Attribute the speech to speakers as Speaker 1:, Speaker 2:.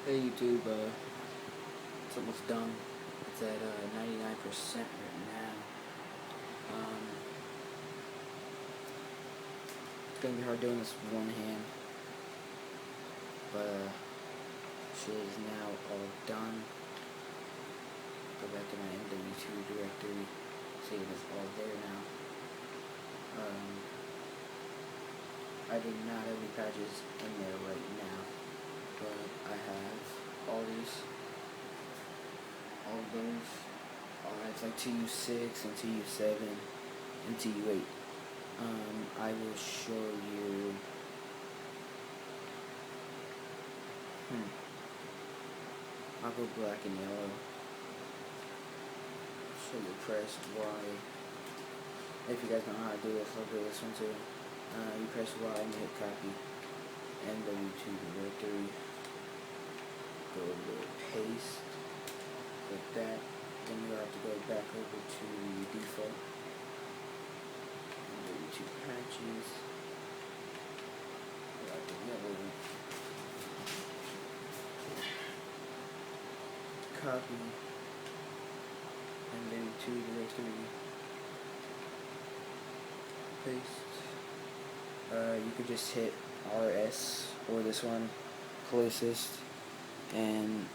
Speaker 1: Hey YouTube, it's almost done. It's at 99% right now. It's gonna be hard doing this with one hand, but shit is now all done. Go back to my MW2 directory, see if it's all there now. I do not have any patches in there right now, but I have all these. All of those. It's like TU6 and TU7 and TU8. I will show you. I'll go black and yellow. So you press Y. If you guys don't know how to do this, I'll do this one too. You press Y and hit copy. MW2 directory. Go over to paste. Like that. Then you have to go back over to the default. MW2 patches. Black and yellow. Copy. MW2 directory. Paste. You could just hit RS or this one closest, and